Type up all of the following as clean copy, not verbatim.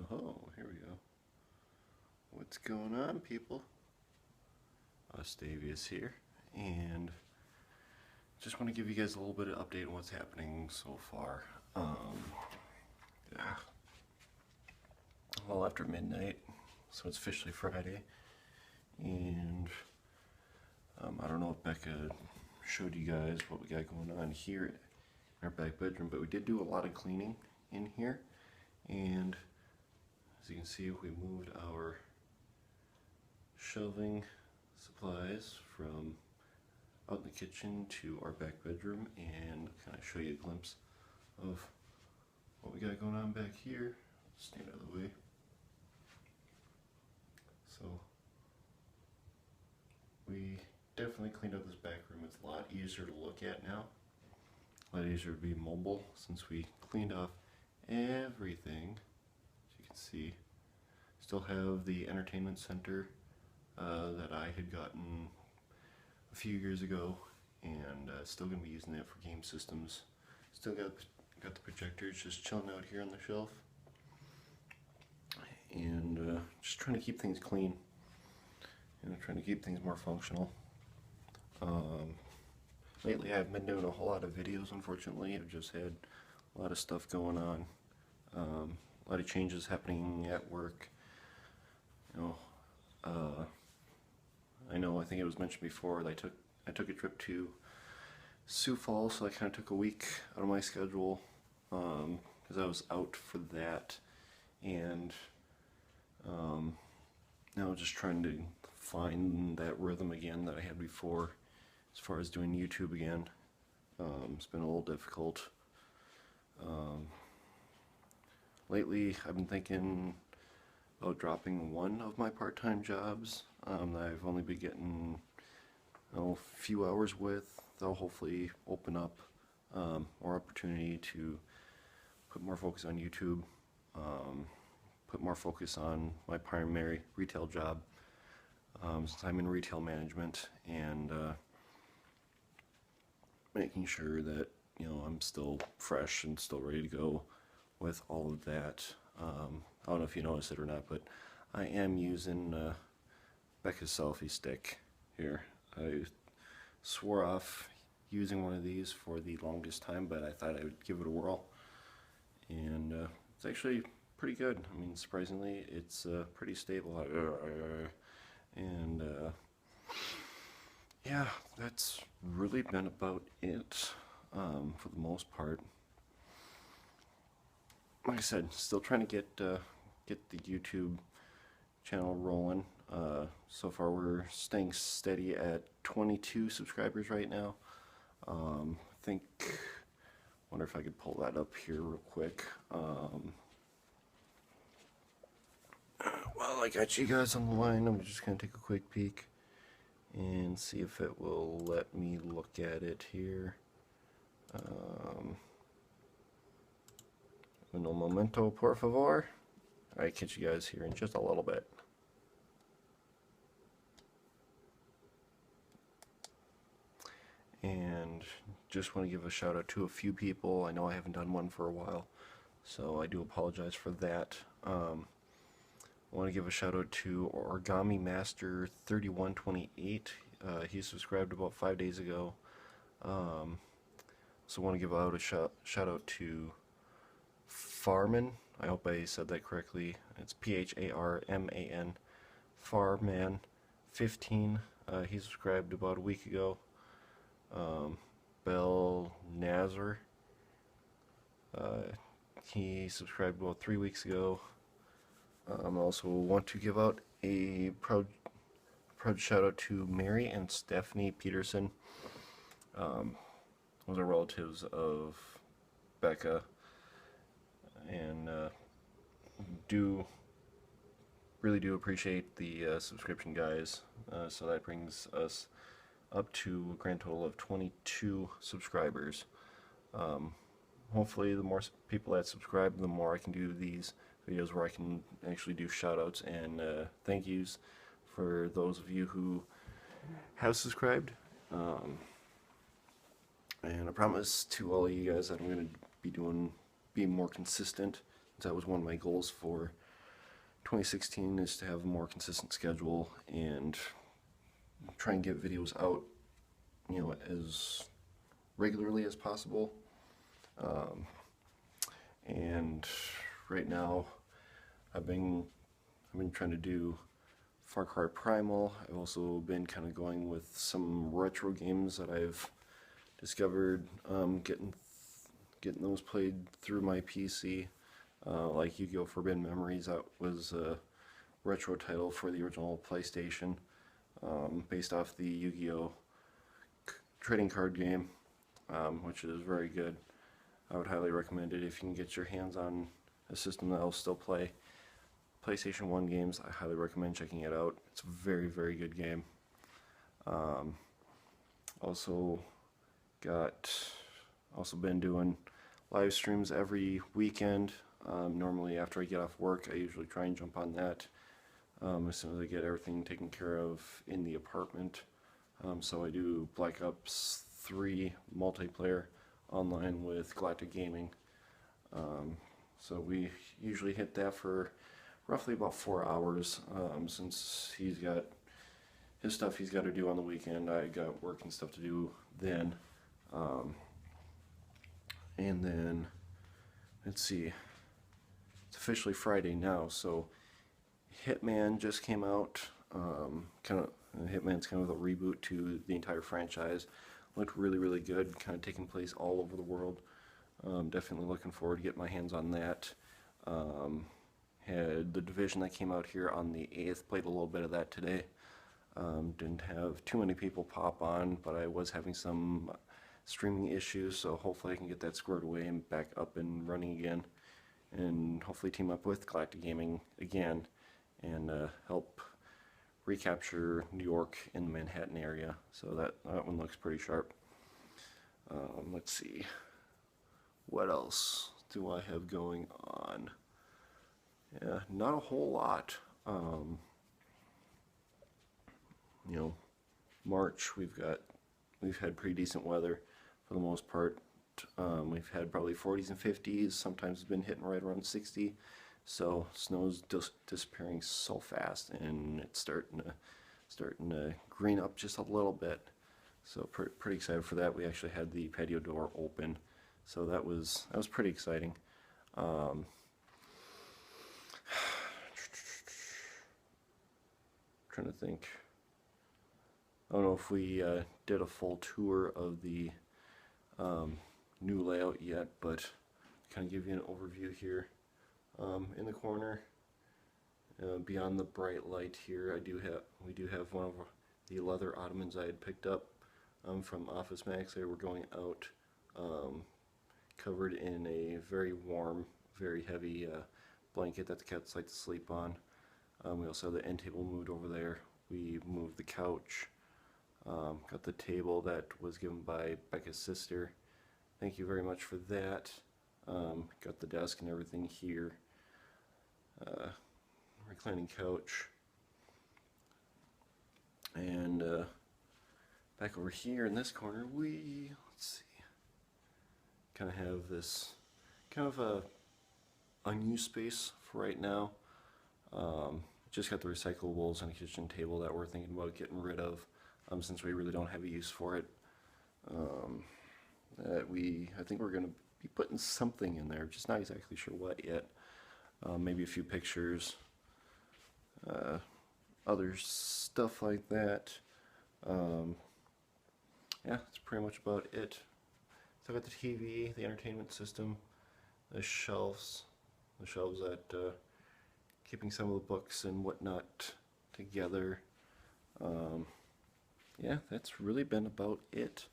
Oh, here we go. What's going on, people? Stavius here, and just want to give you guys a little bit of update on what's happening so far. Yeah. Well, after midnight, so it's officially Friday, and I don't know if Becca showed you guys what we got going on here in our back bedroom, but we did do a lot of cleaning in here, and as you can see, we moved our shelving supplies from out in the kitchen to our back bedroom, and kind of show you a glimpse of what we got going on back here. Stand out of the way. So we definitely cleaned up this back room. It's a lot easier to look at now, a lot easier to be mobile since we cleaned off everything. As you can see, still have the entertainment center that I had gotten a few years ago, and still going to be using that for game systems. Still got the projectors just chilling out here on the shelf, and just trying to keep things clean, trying to keep things more functional. Lately I haven't been doing a whole lot of videos, unfortunately. I've just had a lot of stuff going on, a lot of changes happening at work. I think it was mentioned before that I took a trip to Sioux Falls, so I kind of took a week out of my schedule because I was out for that, and now just trying to find that rhythm again that I had before as far as doing YouTube again. It's been a little difficult. Lately I've been thinking about dropping one of my part-time jobs that I've only been getting a few hours with. They'll hopefully open up more opportunity to put more focus on YouTube, put more focus on my primary retail job, since I'm in retail management, and making sure that I'm still fresh and still ready to go with all of that. I don't know if you noticed it or not, but I am using Becca's selfie stick here. I swore off using one of these for the longest time, but I thought I would give it a whirl, and it's actually pretty good. I mean, surprisingly, it's pretty stable, and yeah, that's really been about it for the most part. Like I said, still trying to get the YouTube channel rolling. So far we're staying steady at 22 subscribers right now. I wonder if I could pull that up here real quick. While I got you guys on the line, I'm just going to take a quick peek and see if it will let me look at it here. Un momento, por favor. Alright, catch you guys here in just a little bit. And just want to give a shout out to a few people. I know I haven't done one for a while, so I do apologize for that. I want to give a shout out to Origami Master 3128. He subscribed about 5 days ago. So I want to give out a shout out to Farman. I hope I said that correctly. It's Pharman. Farman 15. He subscribed about a week ago. Bell Nazar. He subscribed about 3 weeks ago. I also want to give out a proud shout out to Mary and Stephanie Peterson. Those are relatives of Becca, and really do appreciate the subscription, guys. So that brings us up to a grand total of 22 subscribers. Hopefully the more people that subscribe, the more I can do these videos where I can actually do shoutouts and thank yous for those of you who have subscribed. And I promise to all of you guys that I'm going to be more consistent. That was one of my goals for 2016 is to have a more consistent schedule and try and get videos out, you know, as regularly as possible. And right now, I've been trying to do Far Cry Primal. I've also been kind of going with some retro games that I've discovered, getting those played through my PC, like Yu-Gi-Oh! Forbidden Memories. That was a retro title for the original PlayStation, based off the Yu-Gi-Oh! Trading card game, which is very good. I would highly recommend it if you can get your hands on a system that will still play PlayStation 1 games. I highly recommend checking it out. It's a very, very good game. Also been doing live streams every weekend. Normally after I get off work, I usually try and jump on that as soon as I get everything taken care of in the apartment. So I do Black Ops 3 multiplayer online with Radtke Gaming. So we usually hit that for roughly about 4 hours, since he's got his stuff he's got to do on the weekend. I got work and stuff to do then. And then, let's see, it's officially Friday now, so Hitman just came out. Hitman's kind of a reboot to the entire franchise. Looked really, really good, kind of taking place all over the world. Definitely looking forward to getting my hands on that. Had The Division that came out here on the 8th, played a little bit of that today. Didn't have too many people pop on, but I was having some streaming issues, so hopefully I can get that squared away and back up and running again, and hopefully team up with Radtke Gaming again and help recapture New York in the Manhattan area. So that one looks pretty sharp. Let's see, what else do I have going on? Yeah, not a whole lot. You know, March we've had pretty decent weather for the most part. We've had probably 40s and 50s. Sometimes it's been hitting right around 60. So snow's just disappearing so fast, and it's starting to green up just a little bit. So pretty excited for that. We actually had the patio door open, so that was pretty exciting. Trying to think. I don't know if we did a full tour of the new layout yet, but kind of give you an overview here. In the corner, beyond the bright light here, we do have one of the leather ottomans I had picked up from Office Max. They were going out, covered in a very warm, very heavy blanket that the cats like to sleep on. We also have the end table moved over there. We moved the couch. Got the table that was given by Becca's sister. Thank you very much for that. Got the desk and everything here. Reclining couch. And back over here in this corner, let's see, kind of have this kind of a unused space for right now. Just got the recyclables and a kitchen table that we're thinking about getting rid of, since we really don't have a use for it. I think we're going to be putting something in there, just not exactly sure what yet. Maybe a few pictures, other stuff like that. Yeah, that's pretty much about it. So I got the TV, the entertainment system, the shelves that keeping some of the books and whatnot together. Yeah, that's really been about it.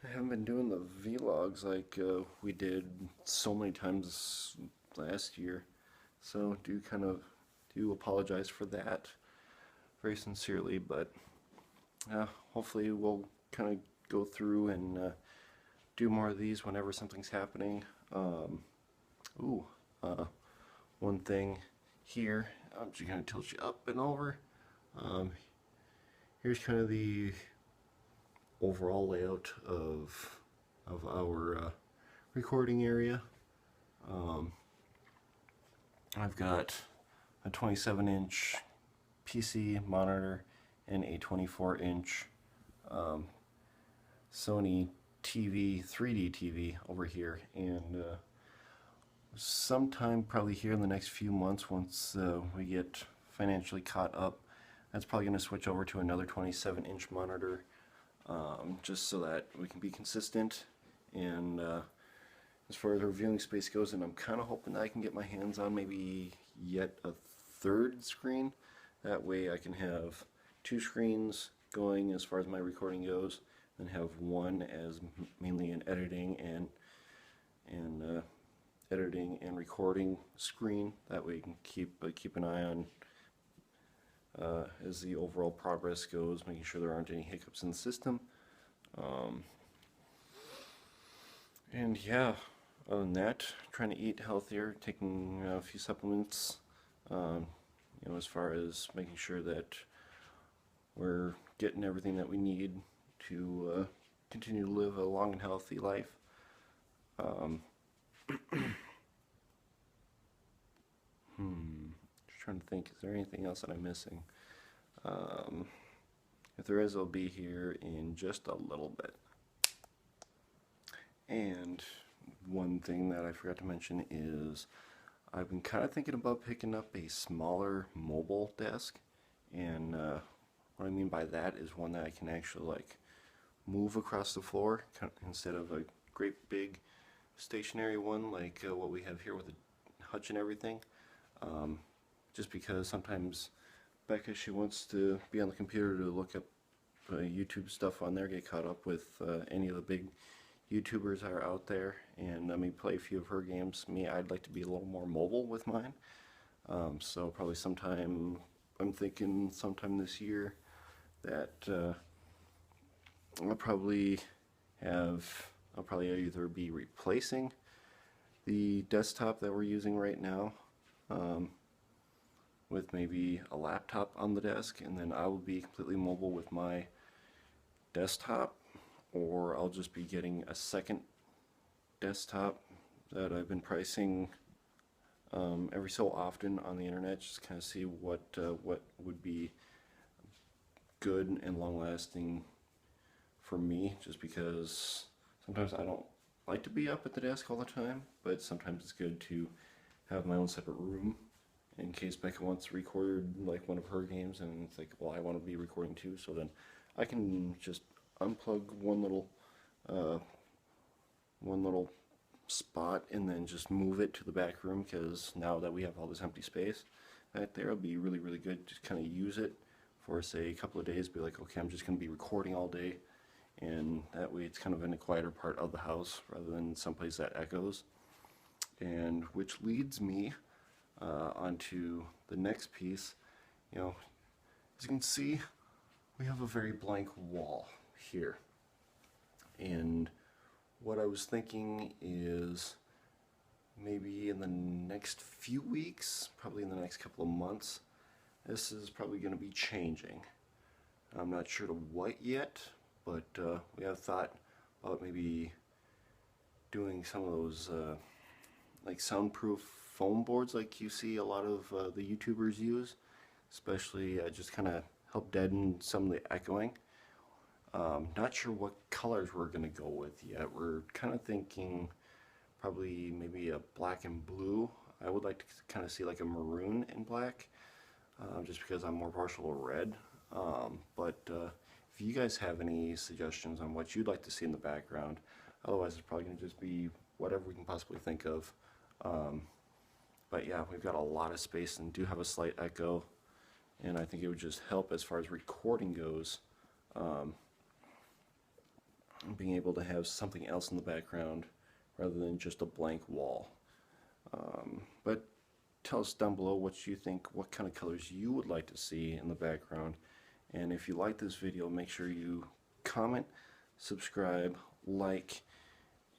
I haven't been doing the vlogs like we did so many times last year, so do apologize for that very sincerely, but hopefully we'll kind of go through and do more of these whenever something's happening. One thing here, I'm just going to tilt you up and over. Here's kind of the overall layout of our recording area. I've got a 27-inch PC monitor and a 24-inch Sony TV, 3D TV over here, and sometime probably here in the next few months, once we get financially caught up, that's probably going to switch over to another 27-inch monitor, just so that we can be consistent. And as far as our viewing space goes, and I'm kind of hoping that I can get my hands on maybe yet a third screen. That way I can have two screens going as far as my recording goes, and have one as mainly an editing and recording screen. That way you can keep an eye on as the overall progress goes, making sure there aren't any hiccups in the system. And yeah, other than that, trying to eat healthier, taking a few supplements, you know, as far as making sure that we're getting everything that we need to continue to live a long and healthy life. Just trying to think, is there anything else that I'm missing? If there is, I'll be here in just a little bit. And one thing that I forgot to mention is I've been kind of thinking about picking up a smaller mobile desk, and what I mean by that is one that I can actually like move across the floor instead of a great big stationary one like what we have here with the hutch and everything. Just because sometimes Becca, she wants to be on the computer to look up YouTube stuff on there, get caught up with any of the big YouTubers that are out there, and let me play a few of her games. Me, I'd like to be a little more mobile with mine. So probably sometime, I'm thinking sometime this year that I'll probably either be replacing the desktop that we're using right now with maybe a laptop on the desk, and then I will be completely mobile with my desktop, or I'll just be getting a second desktop that I've been pricing every so often on the internet, just kind of see what would be good and long-lasting for me, just because sometimes I don't like to be up at the desk all the time, but sometimes it's good to have my own separate room in case Becca wants to record like one of her games, and it's like, well, I want to be recording too, so then I can just unplug one little spot and then just move it to the back room, because now that we have all this empty space right there, it'll be really, really good to kind of use it for, say, a couple of days, be like, okay, I'm just going to be recording all day, and that way it's kind of in a quieter part of the house rather than someplace that echoes. And which leads me onto the next piece. You know, as you can see, we have a very blank wall here, and what I was thinking is maybe in the next few weeks, probably in the next couple of months, this is probably going to be changing. I'm not sure to what yet, but we have thought about maybe doing some of those like soundproof foam boards like you see a lot of the YouTubers use, especially just kind of help deaden some of the echoing. Not sure what colors we're going to go with yet. We're kind of thinking probably maybe a black and blue. I would like to kind of see like a maroon and black, just because I'm more partial to red. But if you guys have any suggestions on what you'd like to see in the background, otherwise it's probably going to just be whatever we can possibly think of. But yeah, we've got a lot of space and do have a slight echo, and I think it would just help as far as recording goes, being able to have something else in the background rather than just a blank wall. But tell us down below what you think, what kind of colors you would like to see in the background. And if you like this video, make sure you comment, subscribe, like,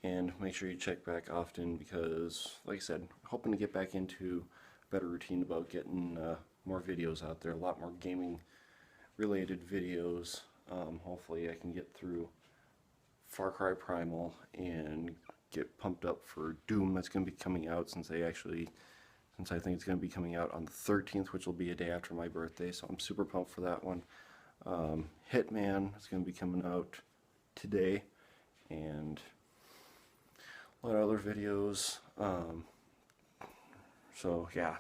and make sure you check back often, because like I said, hoping to get back into a better routine about getting more videos out there, a lot more gaming related videos. Hopefully I can get through Far Cry Primal and get pumped up for Doom that's going to be coming out, since they actually since I think it's going to be coming out on the 13th, which will be a day after my birthday, so I'm super pumped for that one. Hitman is going to be coming out today, and a lot of other videos. So yeah,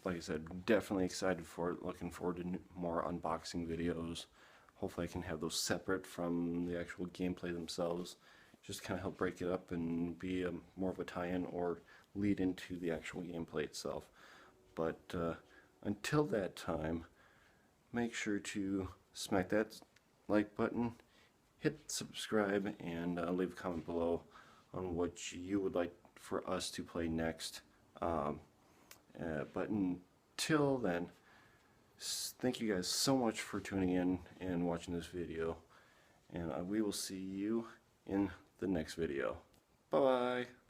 like I said, definitely excited for it. Looking forward to more unboxing videos. Hopefully I can have those separate from the actual gameplay themselves. Just kind of help break it up and be more of a tie-in or lead into the actual gameplay itself. But until that time, make sure to smack that like button, hit subscribe, and leave a comment below on what you would like for us to play next. But until then, thank you guys so much for tuning in and watching this video, and we will see you in the next video. Bye-bye.